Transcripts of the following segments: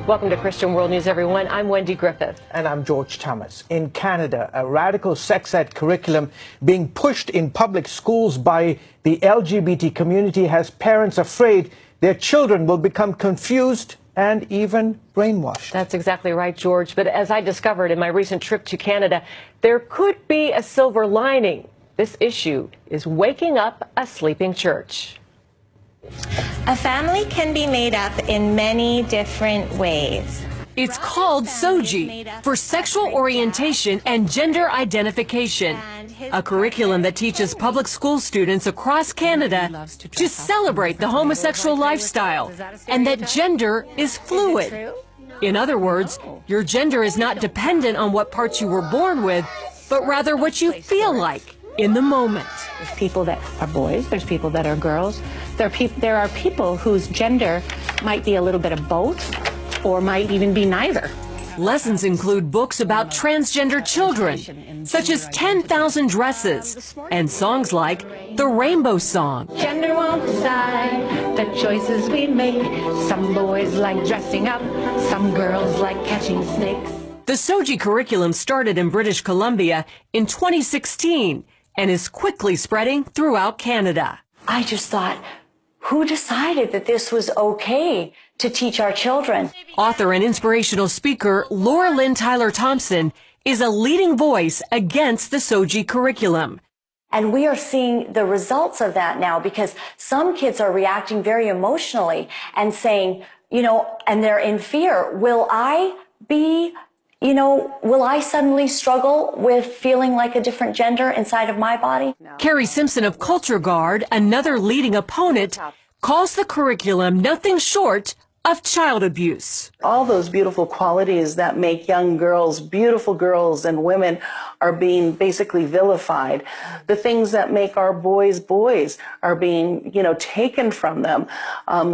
Welcome to Christian World News, everyone. I'm Wendy Griffith. And I'm George Thomas. In Canada, a radical sex ed curriculum being pushed in public schools by the LGBT community has parents afraid their children will become confused and even brainwashed. That's exactly right, George. But as I discovered in my recent trip to Canada, there could be a silver lining. This issue is waking up a sleeping church. A family can be made up in many different ways. It's called SOGIE, for Sexual Orientation and Gender Identification, a curriculum that teaches public school students across Canada to celebrate the homosexual lifestyle and that gender is fluid. In other words, your gender is not dependent on what parts you were born with, but rather what you feel like in the moment. There's people that are boys, there's people that are girls. There are people whose gender might be a little bit of both or might even be neither. Lessons include books about transgender children, such as 10,000 Dresses, and songs like the Rainbow Song. Gender won't decide the choices we make. Some boys like dressing up, some girls like catching snakes. The SOGIE curriculum started in British Columbia in 2016 and is quickly spreading throughout Canada. I just thought, who decided that this was okay to teach our children? Author and inspirational speaker Laura Lynn Tyler Thompson is a leading voice against the SOGIE curriculum. And we are seeing the results of that now because some kids are reacting very emotionally and saying, and they're in fear. Will I suddenly struggle with feeling like a different gender inside of my body? Carrie Simpson of Culture Guard, another leading opponent, calls the curriculum nothing short of child abuse. All those beautiful qualities that make young girls, beautiful girls and women, are being basically vilified. The things that make our boys boys are being, taken from them.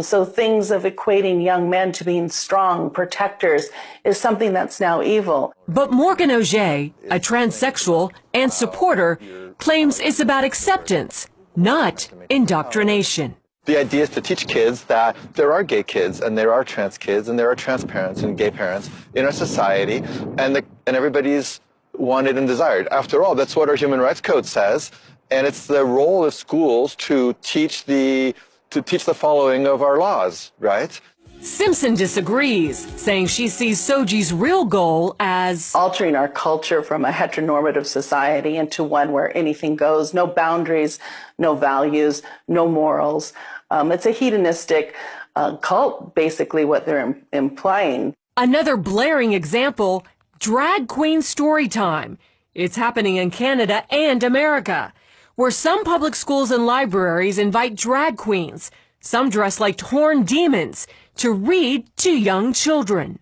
So things of equating young men to being strong protectors is something that's now evil. But Morgan Auger, a transsexual and supporter, claims it's about acceptance, not indoctrination. The idea is to teach kids that there are gay kids and there are trans kids and there are trans parents and gay parents in our society, and everybody's wanted and desired. After all, that's what our Human Rights Code says, and it's the role of schools to teach the following of our laws, right? Simpson disagrees, saying she sees SOGIE's real goal as altering our culture from a heteronormative society into one where anything goes, no boundaries, no values, no morals. It's a hedonistic cult, basically, what they're implying. Another blaring example, drag queen story time. It's happening in Canada and America, where some public schools and libraries invite drag queens, some dressed like horned demons, to read to young children.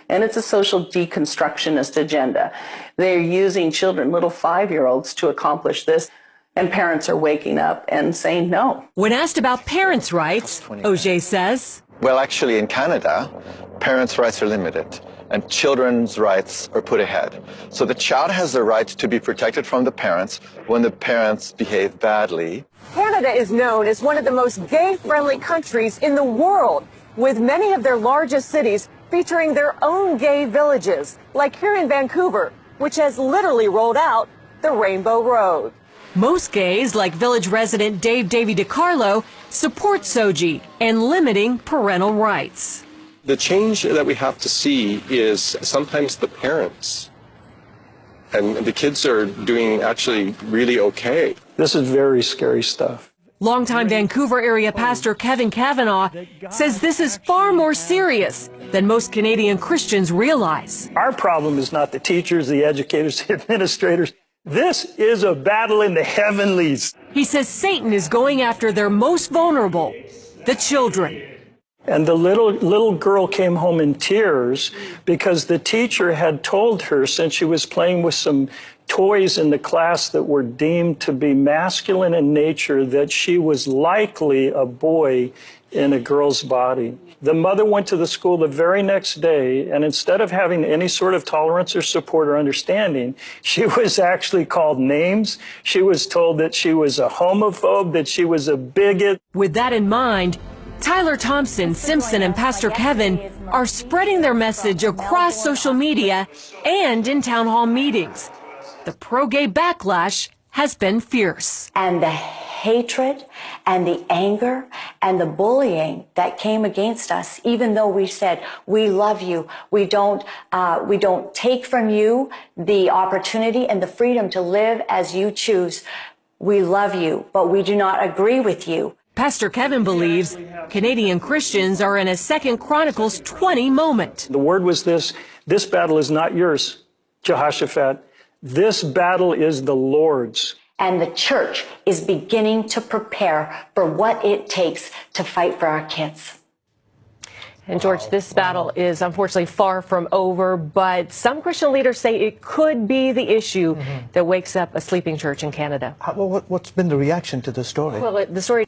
And it's a social deconstructionist agenda. They're using children, little 5-year-olds, to accomplish this. And parents are waking up and saying no. When asked about parents' rights, Auger says, well, actually, in Canada, parents' rights are limited and children's rights are put ahead. So the child has the right to be protected from the parents when the parents behave badly. Canada is known as one of the most gay-friendly countries in the world, with many of their largest cities featuring their own gay villages, like here in Vancouver, which has literally rolled out the Rainbow Road. Most gays, like village resident Dave Davy DiCarlo, support SOGIE and limiting parental rights. The change that we have to see is sometimes the parents, and the kids are doing actually really okay. This is very scary stuff. Longtime Vancouver area pastor Kevin Kavanaugh says this is far more serious than most Canadian Christians realize. Our problem is not the teachers, the educators, the administrators. This is a battle in the heavenlies. He says Satan is going after their most vulnerable, the children. And the little girl came home in tears because the teacher had told her, since she was playing with some toys in the class that were deemed to be masculine in nature, that she was likely a boy in a girl's body. The mother went to the school the very next day, and instead of having any sort of tolerance or support or understanding, she was actually called names. She was told that she was a homophobe, that she was a bigot. With that in mind, Tyler Thompson, Simpson, and Pastor Kevin are spreading their message across social media and in town hall meetings. The pro-gay backlash has been fierce. And the hatred and the anger and the bullying that came against us, even though we said, we love you, we don't take from you the opportunity and the freedom to live as you choose. We love you, but we do not agree with you. Pastor Kevin believes Canadian Christians are in a 2 Chronicles 20 moment. The word was this battle is not yours, Jehoshaphat. This battle is the Lord's. And the church is beginning to prepare for what it takes to fight for our kids. And George, this battle is unfortunately far from over, but some Christian leaders say it could be the issue that wakes up a sleeping church in Canada. What's been the reaction to the story? Well, the story